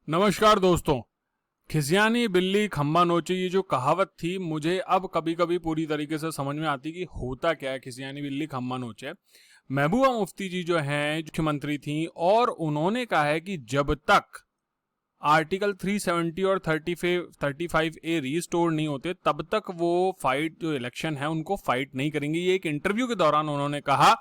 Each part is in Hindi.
नमस्कार दोस्तों। खिसियानी बिल्ली खम्बा नोचे, ये जो कहावत थी मुझे अब कभी कभी पूरी तरीके से समझ में आती कि होता क्या है खिसियानी बिल्ली खम्बा नोचे। महबूबा मुफ्ती जी जो हैं मुख्यमंत्री थी और उन्होंने कहा है कि जब तक आर्टिकल 370 और 35A रीस्टोर नहीं होते तब तक वो फाइट जो इलेक्शन है उनको फाइट नहीं करेंगे। ये एक इंटरव्यू के दौरान उन्होंने कहा,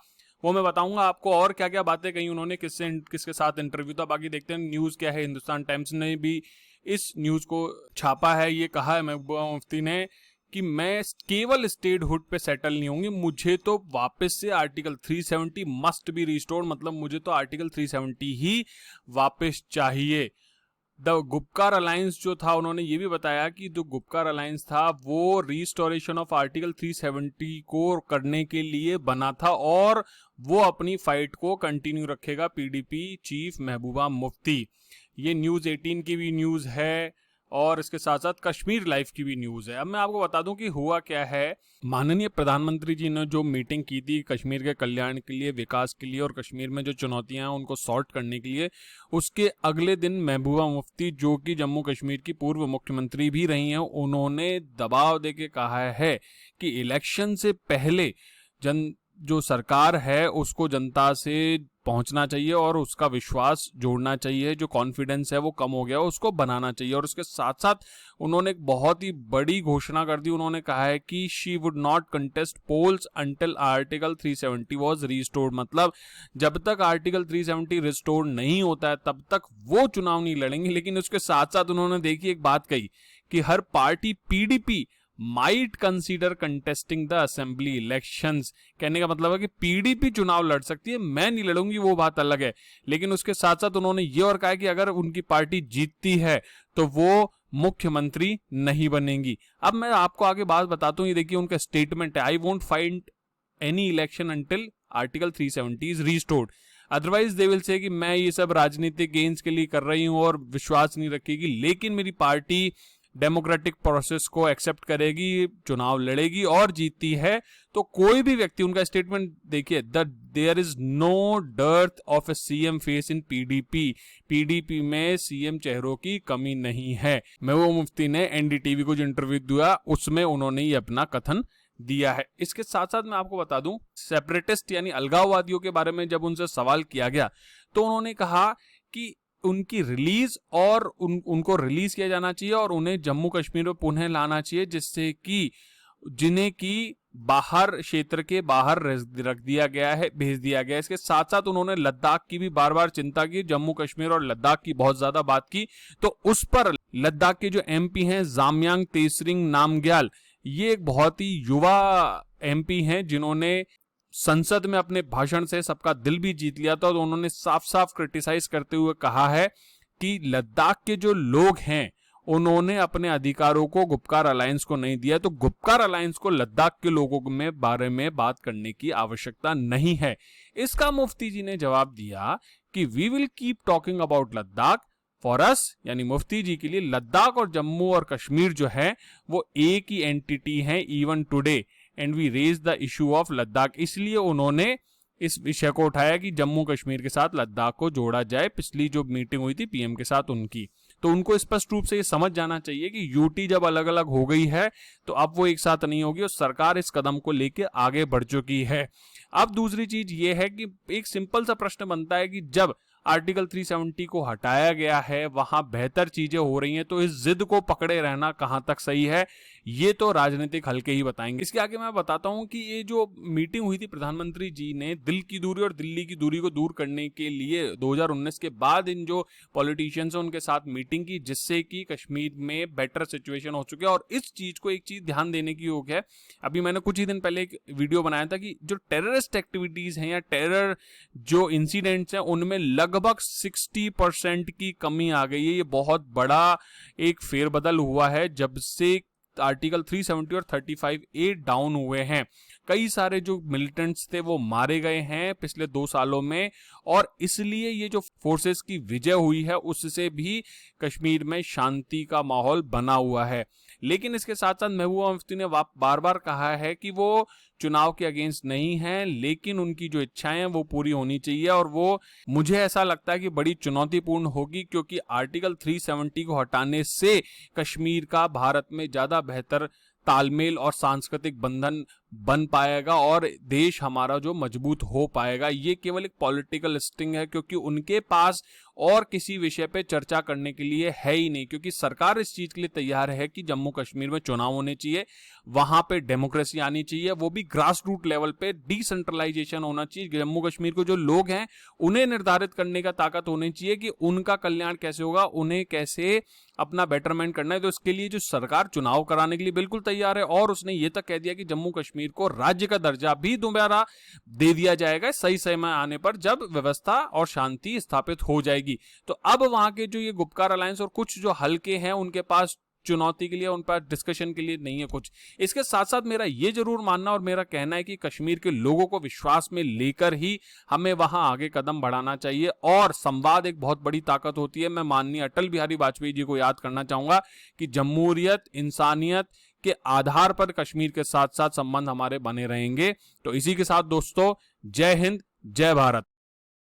वो मैं बताऊंगा आपको और क्या क्या बातें कही उन्होंने, किसके साथ इंटरव्यू था। बाकी देखते हैं न्यूज क्या है। हिंदुस्तान टाइम्स ने भी इस न्यूज को छापा है। ये कहा है महबूबा मुफ्ती ने कि मैं केवल स्टेटहुड पे सेटल नहीं होंगी, मुझे तो वापस से आर्टिकल 370 मस्ट बी रिस्टोर, मतलब मुझे तो आर्टिकल 370 ही वापस चाहिए। द गुपकार अलायंस जो था, उन्होंने ये भी बताया कि जो गुपकार अलायंस था वो रिस्टोरेशन ऑफ आर्टिकल 370 को करने के लिए बना था और वो अपनी फाइट को कंटिन्यू रखेगा। PDP chief Mehbooba Mufti. ये न्यूज 18 की भी न्यूज है और इसके साथ साथ कश्मीर लाइव की भी न्यूज है। अब मैं आपको बता दूं कि हुआ क्या है। माननीय प्रधानमंत्री जी ने जो मीटिंग की थी कश्मीर के कल्याण के लिए, विकास के लिए और कश्मीर में जो चुनौतियां हैं उनको सॉर्ट करने के लिए, उसके अगले दिन महबूबा मुफ्ती जो कि जम्मू कश्मीर की पूर्व मुख्यमंत्री भी रही हैं, उन्होंने दबाव देके कहा है कि इलेक्शन से पहले जो सरकार है उसको जनता से पहुंचना चाहिए और उसका विश्वास जोड़ना चाहिए। जो कॉन्फिडेंस है वो कम हो गया उसको बनाना चाहिए। और उसके साथ साथ उन्होंने एक बहुत ही बड़ी घोषणा कर दी। उन्होंने कहा है कि she would not contest polls until article 370 was restored, मतलब जब तक आर्टिकल 370 रिस्टोर नहीं होता है तब तक वो चुनाव नहीं लड़ेंगे। लेकिन उसके साथ साथ उन्होंने देखी एक बात कही कि her party PDP might consider contesting the assembly elections. कहने का मतलब है कि पीडीपी चुनाव लड़ सकती है, मैं नहीं लड़ूंगी, वो बात अलग है। लेकिन उसके साथ साथ उन्होंने ये और कहा कि अगर उनकी पार्टी जीतती है तो वो मुख्यमंत्री नहीं बनेंगी। अब मैं आपको आगे बात बताता हूं। ये देखिए उनका स्टेटमेंट है, I won't fight any election until article 370 is restored, otherwise they will say कि मैं ये सब राजनीतिक गेन्स के लिए कर रही हूं और विश्वास नहीं रखेगी। लेकिन मेरी पार्टी डेमोक्रेटिक प्रोसेस को एक्सेप्ट करेगी, चुनाव लड़ेगी और जीतती है तो कोई भी व्यक्ति, उनका स्टेटमेंट देखिए, there is no dearth of a CM face in PDP, PDP में सीएम चेहरों की कमी नहीं है। महबूबा मुफ्ती ने एनडीटीवी को जो इंटरव्यू दिया उसमें उन्होंने ये अपना कथन दिया है। इसके साथ साथ मैं आपको बता दूं, सेपरेटिस्ट यानी अलगाववादियों के बारे में जब उनसे सवाल किया गया तो उन्होंने कहा कि उनकी रिलीज और उनको रिलीज किया जाना चाहिए और उन्हें जम्मू कश्मीर में पुनः लाना चाहिए, जिससे कि जिन्हें की बाहर क्षेत्र के बाहर रख दिया गया है, भेज दिया गया है। इसके साथ साथ उन्होंने लद्दाख की भी बार बार चिंता की, जम्मू कश्मीर और लद्दाख की बहुत ज्यादा बात की। तो उस पर लद्दाख के जो एमपी हैं जामयांग तेसरिंग नामग्याल, ये एक बहुत ही युवा एमपी हैं जिन्होंने संसद में अपने भाषण से सबका दिल भी जीत लिया था। तो उन्होंने साफ साफ क्रिटिसाइज करते हुए कहा है कि लद्दाख के जो लोग हैं उन्होंने अपने अधिकारों को गुपकार अलायंस को नहीं दिया, तो गुपकार अलायंस को लद्दाख के लोगों में बारे में बात करने की आवश्यकता नहीं है। इसका मुफ्ती जी ने जवाब दिया कि we will keep talking about Ladakh, for us यानी मुफ्ती जी के लिए लद्दाख और जम्मू और कश्मीर जो है वो एक ही एंटिटी है even today, and we raise the issue of Ladakh. इसलिए उन्होंने इस विषय को उठाया कि जम्मू कश्मीर के साथ लद्दाख को जोड़ा जाए। पिछली जो मीटिंग हुई थी पीएम के साथ उनकी, तो उनको स्पष्ट रूप से ये समझ जाना चाहिए कि यूटी जब अलग अलग हो गई है तो अब वो एक साथ नहीं होगी और सरकार इस कदम को लेके आगे बढ़ चुकी है। अब दूसरी चीज ये है कि एक सिंपल सा प्रश्न बनता है कि जब आर्टिकल 370 को हटाया गया है, वहां बेहतर चीजें हो रही हैं, तो इस जिद को पकड़े रहना कहां तक सही है, ये तो राजनीतिक हल्के ही बताएंगे। इसके आगे मैं बताता हूं कि ये जो मीटिंग हुई थी प्रधानमंत्री जी ने दिल की दूरी और दिल्ली की दूरी को दूर करने के लिए 2019 के बाद इन जो पॉलिटिशियंस हैं उनके साथ मीटिंग की, जिससे कि कश्मीर में बेटर सिचुएशन हो चुकी है। और इस चीज को एक चीज ध्यान देने की योग है, अभी मैंने कुछ ही दिन पहले एक वीडियो बनाया था कि जो टेररिस्ट एक्टिविटीज हैं या टेरर जो इंसिडेंट्स हैं उनमें लगभग 60% की कमी आ गई है। ये बहुत बड़ा एक फेरबदल हुआ है जब से आर्टिकल 370 और 35A डाउन हुए हैं। कई सारे जो मिलिटेंट्स थे वो मारे गए हैं पिछले 2 सालों में, और इसलिए ये जो फोर्सेस की विजय हुई है उससे भी कश्मीर में शांति का माहौल बना हुआ है। लेकिन इसके साथ साथ महबूबा मुफ्ती ने बार बार कहा है कि वो चुनाव के अगेंस्ट नहीं है, लेकिन उनकी जो इच्छाएं हैं वो पूरी होनी चाहिए। और वो मुझे ऐसा लगता है कि बड़ी चुनौतीपूर्ण होगी, क्योंकि आर्टिकल 370 को हटाने से कश्मीर का भारत में ज्यादा बेहतर तालमेल और सांस्कृतिक बंधन बन पाएगा और देश हमारा जो मजबूत हो पाएगा। ये केवल एक पॉलिटिकल स्टिंग है, क्योंकि उनके पास और किसी विषय पे चर्चा करने के लिए है ही नहीं, क्योंकि सरकार इस चीज के लिए तैयार है कि जम्मू कश्मीर में चुनाव होने चाहिए, वहां पे डेमोक्रेसी आनी चाहिए, वो भी ग्रास रूट लेवल पे डिसेंट्रलाइजेशन होना चाहिए। जम्मू कश्मीर को जो लोग हैं उन्हें निर्धारित करने का ताकत होनी चाहिए कि उनका कल्याण कैसे होगा, उन्हें कैसे अपना बेटरमेंट करना है। तो इसके लिए जो सरकार चुनाव कराने के लिए बिल्कुल तैयार है, और उसने ये तक कह दिया कि जम्मू कश्मीर को राज्य का दर्जा भी दोबारा दे दिया जाएगा सही समय आने पर, जब व्यवस्था और शांति स्थापित हो जाएगी। तो अब वहां के जो ये गुपकार अलायंस और कुछ जो हल्के हैं उनके पास चुनौती के लिए, उन पर डिस्कशन के लिए नहीं है कुछ। इसके साथ साथ मेरा ये जरूर मानना और मेरा कहना है कि कश्मीर के लोगों को विश्वास में लेकर ही हमें वहां आगे कदम बढ़ाना चाहिए, और संवाद एक बहुत बड़ी ताकत होती है। मैं माननीय अटल बिहारी वाजपेयी जी को याद करना चाहूंगा कि जमहूरियत, इंसानियत के आधार पर कश्मीर के साथ साथ संबंध हमारे बने रहेंगे। तो इसी के साथ दोस्तों, जय हिंद, जय भारत।